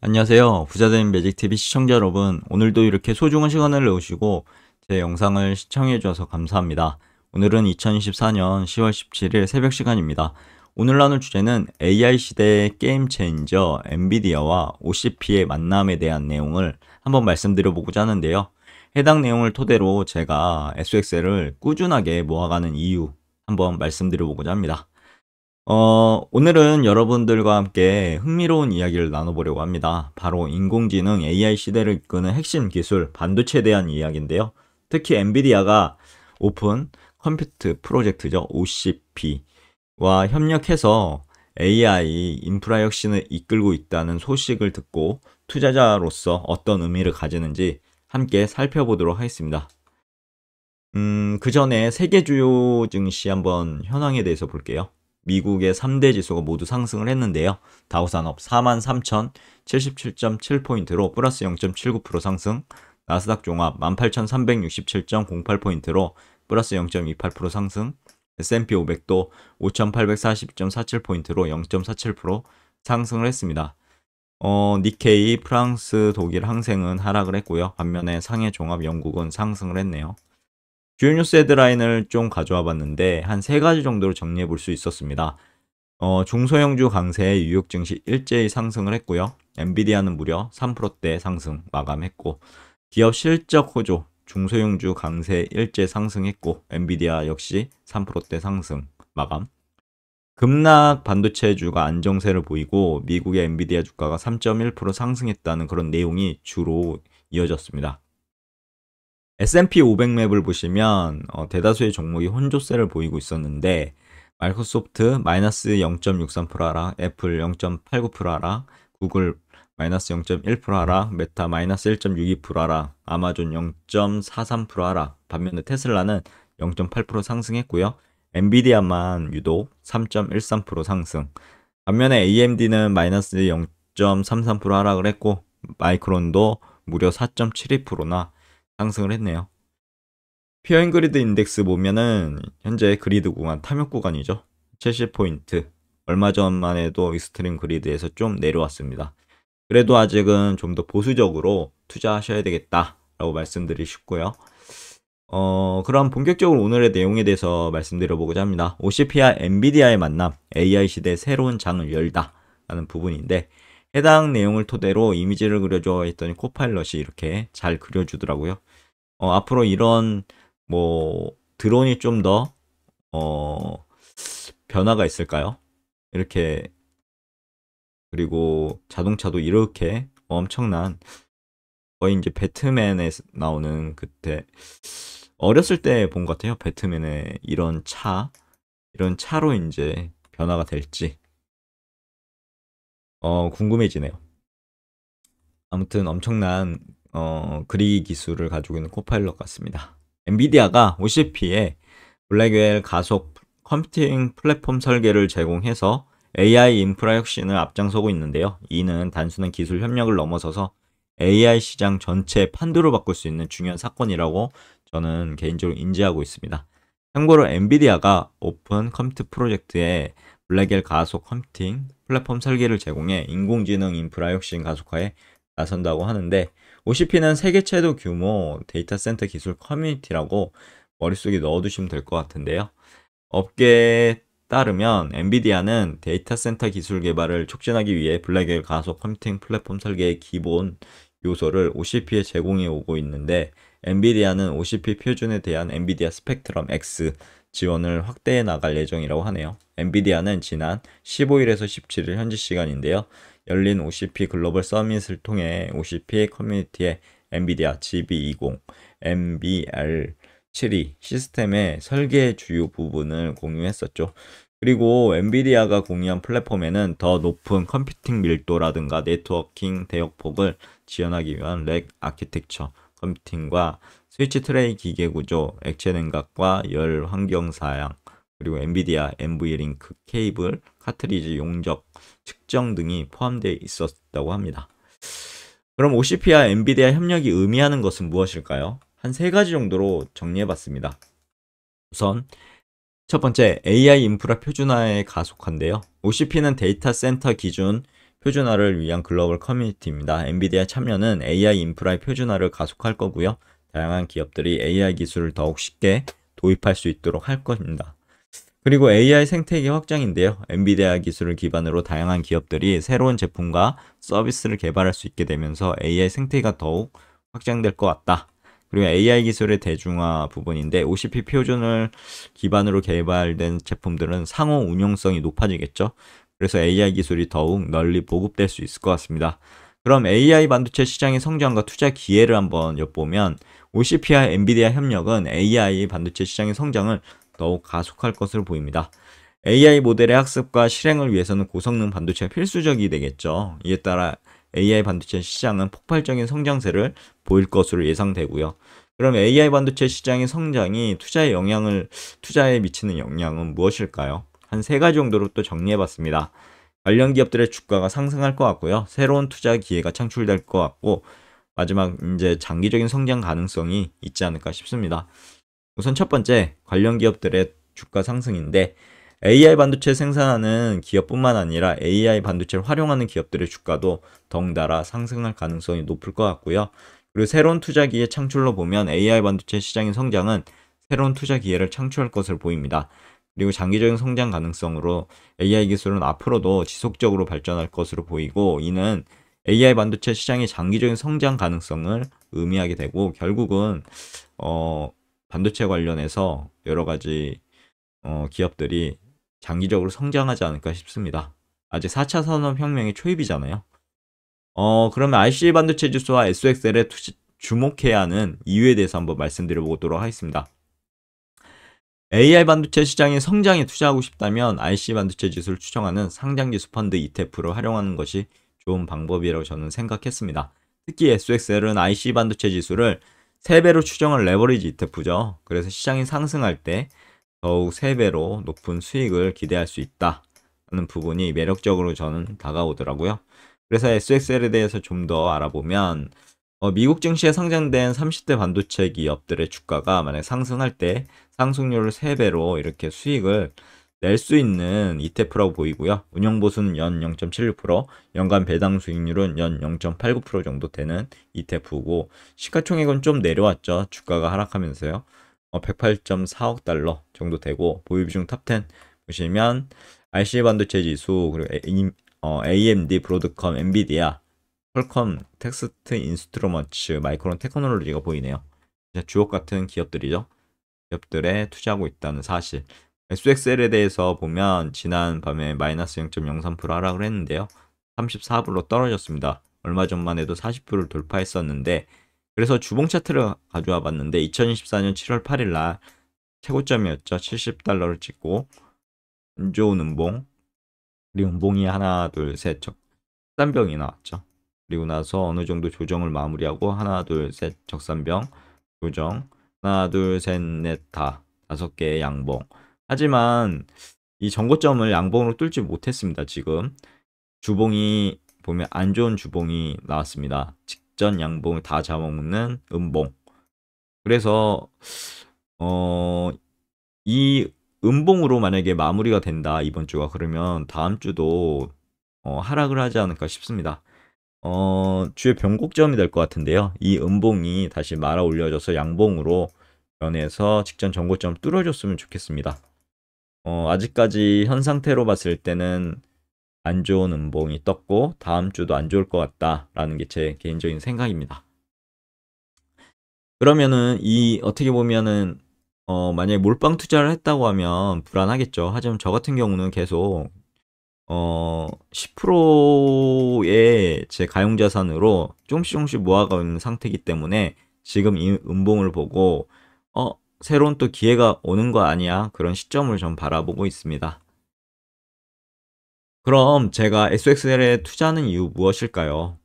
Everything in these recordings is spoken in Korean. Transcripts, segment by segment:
안녕하세요. 부자된 매직TV 시청자 여러분. 오늘도 이렇게 소중한 시간을 내오시고 제 영상을 시청해 주셔서 감사합니다. 오늘은 2024년 10월 17일 새벽 시간입니다. 오늘 나눌 주제는 AI 시대의 게임 체인저 엔비디아와 OCP의 만남에 대한 내용을 한번 말씀드려 보고자 하는데요. 해당 내용을 토대로 제가 SXL을 꾸준하게 모아가는 이유 한번 말씀드려 보고자 합니다. 오늘은 여러분들과 함께 흥미로운 이야기를 나눠보려고 합니다. 바로 인공지능 AI 시대를 이끄는 핵심 기술 반도체에 대한 이야기인데요. 특히 엔비디아가 오픈 컴퓨트 프로젝트죠. OCP와 협력해서 AI 인프라 혁신을 이끌고 있다는 소식을 듣고 투자자로서 어떤 의미를 가지는지 함께 살펴보도록 하겠습니다. 그 전에 세계 주요 증시 한번 현황에 대해서 볼게요. 미국의 3대 지수가 모두 상승을 했는데요. 다우산업 43,077.7포인트로 플러스 0.79% 상승, 나스닥 종합 18,367.08포인트로 플러스 0.28% 상승, S&P 500도 5,840.47포인트로 0.47% 상승을 했습니다. 니케이, 프랑스, 독일 항생은 하락을 했고요. 반면에 상해 종합 영국은 상승을 했네요. 주요 뉴스 헤드라인을 좀 가져와 봤는데 한 3가지 정도로 정리해 볼 수 있었습니다. 중소형주 강세에 뉴욕 증시 일제히 상승을 했고요. 엔비디아는 무려 3%대 상승 마감했고, 기업 실적 호조 중소형주 강세 일제 상승했고, 엔비디아 역시 3%대 상승 마감. 급락 반도체주가 안정세를 보이고 미국의 엔비디아 주가가 3.1% 상승했다는 그런 내용이 주로 이어졌습니다. S&P 500 맵을 보시면 대다수의 종목이 혼조세를 보이고 있었는데, 마이크로소프트 마이너스 0.63% 하락, 애플 0.89% 하락, 구글 마이너스 0.1% 하락, 메타 마이너스 1.62% 하락, 아마존 0.43% 하락, 반면에 테슬라는 0.8% 상승했고요. 엔비디아만 유독 3.13% 상승, 반면에 AMD는 마이너스 0.33% 하락을 했고, 마이크론도 무려 4.72%나 상승을 했네요. 피어인그리드 인덱스 보면은 현재 그리드 구간, 탐욕 구간이죠. 70포인트. 얼마 전만 해도 익스트림 그리드에서 좀 내려왔습니다. 그래도 아직은 좀 더 보수적으로 투자하셔야 되겠다라고 말씀드리고 싶고요. 그럼 본격적으로 오늘의 내용에 대해서 말씀드려 보고자 합니다. OCP와 엔비디아의 만남, AI 시대의 새로운 장을 열다 라는 부분인데, 해당 내용을 토대로 이미지를 그려줘 했더니 코파일럿이 이렇게 잘 그려주더라고요. 앞으로 이런 드론이 좀 더 변화가 있을까요? 이렇게, 그리고 자동차도 이렇게 엄청난, 거의 이제 배트맨에 나오는, 그때 어렸을 때 본 것 같아요. 배트맨의 이런 차로 이제 변화가 될지 궁금해지네요. 아무튼 엄청난 그리기 기술을 가지고 있는 코파일럿 같습니다. 엔비디아가 OCP에 블랙웰 가속 컴퓨팅 플랫폼 설계를 제공해서 AI 인프라 혁신을 앞장서고 있는데요. 이는 단순한 기술 협력을 넘어서서 AI 시장 전체의 판도를 바꿀 수 있는 중요한 사건이라고 저는 개인적으로 인지하고 있습니다. 참고로 엔비디아가 오픈 컴퓨트 프로젝트에 블랙웰 가속 컴퓨팅 플랫폼 설계를 제공해 인공지능 인프라 혁신 가속화에 나선다고 하는데, OCP는 세계 최대 규모 데이터 센터 기술 커뮤니티라고 머릿속에 넣어두시면 될 것 같은데요. 업계에 따르면 엔비디아는 데이터 센터 기술 개발을 촉진하기 위해 블랙웰 가속 컴퓨팅 플랫폼 설계의 기본 요소를 OCP에 제공해 오고 있는데, 엔비디아는 OCP 표준에 대한 엔비디아 스펙트럼 X 지원을 확대해 나갈 예정이라고 하네요. 엔비디아는 지난 15일에서 17일 현지 시간인데요. 열린 OCP 글로벌 서밋을 통해 OCP 커뮤니티에 엔비디아 GB20, MBR72 시스템의 설계 주요 부분을 공유했었죠. 그리고 엔비디아가 공유한 플랫폼에는 더 높은 컴퓨팅 밀도라든가 네트워킹 대역폭을 지원하기 위한 렉 아키텍처, 컴퓨팅과 스위치 트레이 기계 구조, 액체 냉각과 열 환경 사양, 그리고 엔비디아 NV링크 케이블, 카트리지 용적 측정 등이 포함되어 있었다고 합니다. 그럼 OCP와 엔비디아 협력이 의미하는 것은 무엇일까요? 한 3가지 정도로 정리해봤습니다. 우선 첫 번째, AI 인프라 표준화의 가속화인데요. OCP는 데이터 센터 기준 표준화를 위한 글로벌 커뮤니티입니다. 엔비디아 참여는 AI 인프라의 표준화를 가속할 거고요. 다양한 기업들이 AI 기술을 더욱 쉽게 도입할 수 있도록 할 겁니다. 그리고 AI 생태계 확장인데요. 엔비디아 기술을 기반으로 다양한 기업들이 새로운 제품과 서비스를 개발할 수 있게 되면서 AI 생태계가 더욱 확장될 것 같다. 그리고 AI 기술의 대중화 부분인데 OCP 표준을 기반으로 개발된 제품들은 상호 운용성이 높아지겠죠. 그래서 AI 기술이 더욱 널리 보급될 수 있을 것 같습니다. 그럼 AI 반도체 시장의 성장과 투자 기회를 한번 엿보면 OCP와 엔비디아 협력은 AI 반도체 시장의 성장을 더욱 가속할 것으로 보입니다. AI 모델의 학습과 실행을 위해서는 고성능 반도체가 필수적이 되겠죠. 이에 따라 AI 반도체 시장은 폭발적인 성장세를 보일 것으로 예상되고요. 그럼 AI 반도체 시장의 성장이 투자에 미치는 영향은 무엇일까요? 한 세 가지 정도로 또 정리해봤습니다. 관련 기업들의 주가가 상승할 것 같고요. 새로운 투자 기회가 창출될 것 같고, 마지막 이제 장기적인 성장 가능성이 있지 않을까 싶습니다. 우선 첫 번째, 관련 기업들의 주가 상승인데 AI 반도체 생산하는 기업뿐만 아니라 AI 반도체를 활용하는 기업들의 주가도 덩달아 상승할 가능성이 높을 것 같고요. 그리고 새로운 투자 기회 창출로 보면 AI 반도체 시장의 성장은 새로운 투자 기회를 창출할 것으로 보입니다. 그리고 장기적인 성장 가능성으로 AI 기술은 앞으로도 지속적으로 발전할 것으로 보이고, 이는 AI 반도체 시장의 장기적인 성장 가능성을 의미하게 되고, 결국은 반도체 관련해서 여러 가지 기업들이 장기적으로 성장하지 않을까 싶습니다. 아직 4차 산업혁명의 초입이잖아요. 그러면 IC 반도체 지수와 SXL에 주목해야 하는 이유에 대해서 한번 말씀드려보도록 하겠습니다. AI 반도체 시장의 성장에 투자하고 싶다면 IC 반도체 지수를 추정하는 상장지수 펀드 ETF를 활용하는 것이 좋은 방법이라고 저는 생각했습니다. 특히 SXL은 IC 반도체 지수를 3배로 추정한 레버리지 ETF죠. 그래서 시장이 상승할 때 더욱 3배로 높은 수익을 기대할 수 있다는 부분이 매력적으로 저는 다가오더라고요. 그래서 SXL에 대해서 좀 더 알아보면 미국 증시에 상장된 30대 반도체 기업들의 주가가 만약 상승할 때 상승률을 3배로 이렇게 수익을 낼 수 있는 ETF라고 보이고요. 운영보수는 연 0.76%, 연간 배당 수익률은 연 0.89% 정도 되는 ETF고, 시가총액은 좀 내려왔죠. 주가가 하락하면서요. 108.4억 달러 정도 되고, 보유비중 탑10 보시면 IC 반도체 지수, 그리고 AMD, 브로드컴, 엔비디아, 퀄컴, 텍스트 인스트루먼츠, 마이크론 테크놀로지가 보이네요. 주옥 같은 기업들이죠. 기업들에 투자하고 있다는 사실. SXL에 대해서 보면 지난 밤에 마이너스 0.03% 하락을 했는데요. 34불로 떨어졌습니다. 얼마 전만 해도 40불을 돌파했었는데, 그래서 주봉 차트를 가져와 봤는데 2024년 7월 8일 날 최고점이었죠. 70달러를 찍고 안 좋은 음봉, 그리고 음봉이 하나 둘 셋 적산병이 나왔죠. 그리고 나서 어느 정도 조정을 마무리하고 하나 둘 셋 적산병 조정, 하나 둘 셋 넷 다 5개의 양봉. 하지만 이 전고점을 양봉으로 뚫지 못했습니다. 지금 주봉이 보면 안 좋은 주봉이 나왔습니다. 직전 양봉을 다 잡아먹는 음봉. 그래서 이 음봉으로 만약에 마무리가 된다, 이번 주가, 그러면 다음 주도 하락을 하지 않을까 싶습니다. 주의 변곡점이 될 것 같은데요. 이 음봉이 다시 말아 올려져서 양봉으로 변해서 직전 전고점 뚫어줬으면 좋겠습니다. 아직까지 현 상태로 봤을 때는 안 좋은 음봉이 떴고 다음 주도 안 좋을 것 같다라는 게 제 개인적인 생각입니다. 그러면은 어떻게 보면은 만약에 몰빵 투자를 했다고 하면 불안하겠죠. 하지만 저 같은 경우는 계속 10%의 제 가용자산으로 조금씩 모아가고 있는 상태이기 때문에 지금 이 음봉을 보고 새로운 또 기회가 오는 거 아니야, 그런 시점을 좀 바라보고 있습니다. 그럼 제가 SXL에 투자하는 이유 무엇일까요?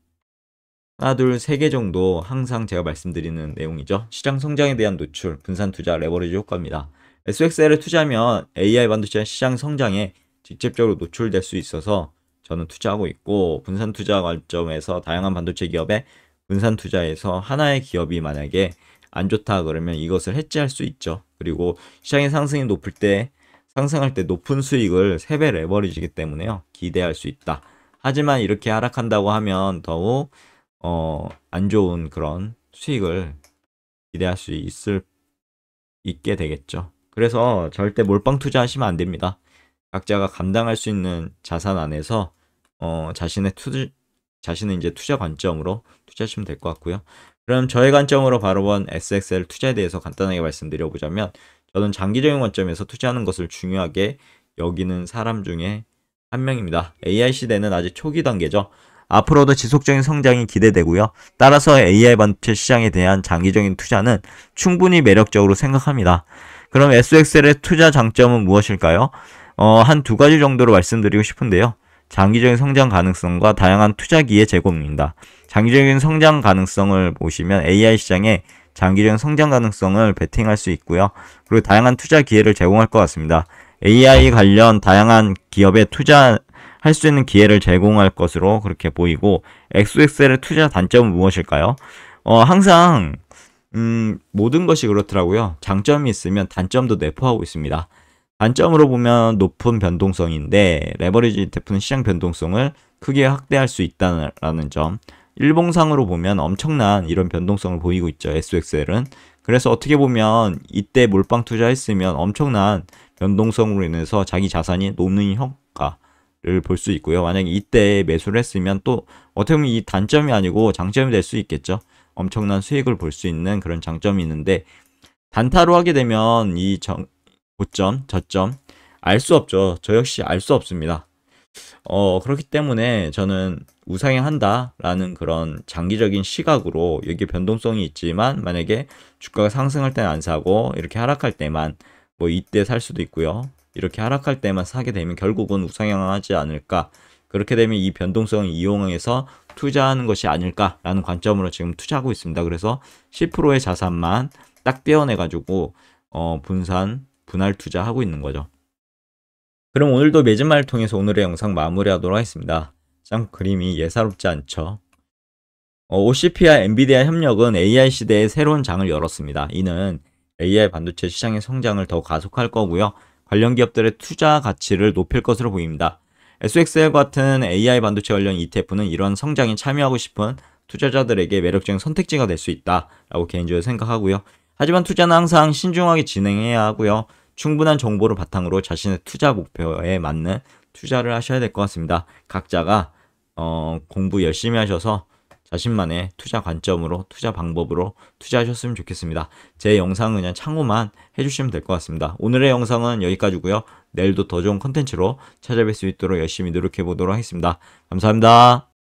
하나, 둘, 3개 정도 항상 제가 말씀드리는 내용이죠. 시장 성장에 대한 노출, 분산 투자, 레버리지 효과입니다. SXL에 투자하면 AI 반도체 시장 성장에 직접적으로 노출될 수 있어서 저는 투자하고 있고, 분산 투자 관점에서 다양한 반도체 기업에 분산 투자해서 하나의 기업이 만약에 안 좋다 그러면 이것을 해지할 수 있죠. 그리고 시장의 상승이 상승할 때 높은 수익을 3배 레버리지기 때문에요. 기대할 수 있다. 하지만 이렇게 하락한다고 하면 더욱 안 좋은 그런 수익을 기대할 수 있게 되겠죠. 그래서 절대 몰빵 투자하시면 안 됩니다. 각자가 감당할 수 있는 자산 안에서 자신의 이제 투자 관점으로 투자하시면 될 것 같고요. 그럼 저의 관점으로 바로 본 SXL 투자에 대해서 간단하게 말씀드려보자면, 저는 장기적인 관점에서 투자하는 것을 중요하게 여기는 사람 중에 한 명입니다. AI 시대는 아직 초기 단계죠. 앞으로도 지속적인 성장이 기대되고요. 따라서 AI 반도체 시장에 대한 장기적인 투자는 충분히 매력적으로 생각합니다. 그럼 SXL의 투자 장점은 무엇일까요? 한 두 가지 정도로 말씀드리고 싶은데요. 장기적인 성장 가능성과 다양한 투자 기회 제공입니다. 장기적인 성장 가능성을 보시면 AI 시장에 장기적인 성장 가능성을 베팅할 수 있고요. 그리고 다양한 투자 기회를 제공할 것 같습니다. AI 관련 다양한 기업에 투자할 수 있는 기회를 제공할 것으로 그렇게 보이고, XXL의 투자 단점은 무엇일까요? 항상 모든 것이 그렇더라고요. 장점이 있으면 단점도 내포하고 있습니다. 단점으로 보면 높은 변동성인데, 레버리지 ETF는 시장 변동성을 크게 확대할 수 있다는 점. 일봉상으로 보면 엄청난 이런 변동성을 보이고 있죠, SXL은. 그래서 어떻게 보면 이때 몰빵 투자했으면 엄청난 변동성으로 인해서 자기 자산이 높는 효과를 볼 수 있고요. 만약에 이때 매수를 했으면 또 어떻게 보면 이 단점이 아니고 장점이 될 수 있겠죠. 엄청난 수익을 볼 수 있는 그런 장점이 있는데, 단타로 하게 되면 이 고점, 저점 알 수 없죠. 저 역시 알 수 없습니다. 그렇기 때문에 저는 우상향한다라는 그런 장기적인 시각으로, 여기 변동성이 있지만 만약에 주가가 상승할 때는 안 사고 이렇게 하락할 때만 뭐 이때 살 수도 있고요. 이렇게 하락할 때만 사게 되면 결국은 우상향하지 않을까. 그렇게 되면 이 변동성을 이용해서 투자하는 것이 아닐까라는 관점으로 지금 투자하고 있습니다. 그래서 10%의 자산만 딱 떼어내가지고 분할 투자하고 있는 거죠. 그럼 오늘도 매진말을 통해서 오늘의 영상 마무리하도록 하겠습니다. 참 그림이 예사롭지 않죠. OCP와 엔비디아 협력은 AI 시대의 새로운 장을 열었습니다. 이는 AI 반도체 시장의 성장을 더 가속할 거고요. 관련 기업들의 투자 가치를 높일 것으로 보입니다. SXL 같은 AI 반도체 관련 ETF는 이런 성장에 참여하고 싶은 투자자들에게 매력적인 선택지가 될 수 있다라고 개인적으로 생각하고요. 하지만 투자는 항상 신중하게 진행해야 하고요. 충분한 정보를 바탕으로 자신의 투자 목표에 맞는 투자를 하셔야 될 것 같습니다. 각자가 공부 열심히 하셔서 자신만의 투자 관점으로, 투자 방법으로 투자하셨으면 좋겠습니다. 제 영상은 그냥 참고만 해주시면 될 것 같습니다. 오늘의 영상은 여기까지고요. 내일도 더 좋은 컨텐츠로 찾아뵐 수 있도록 열심히 노력해 보도록 하겠습니다. 감사합니다.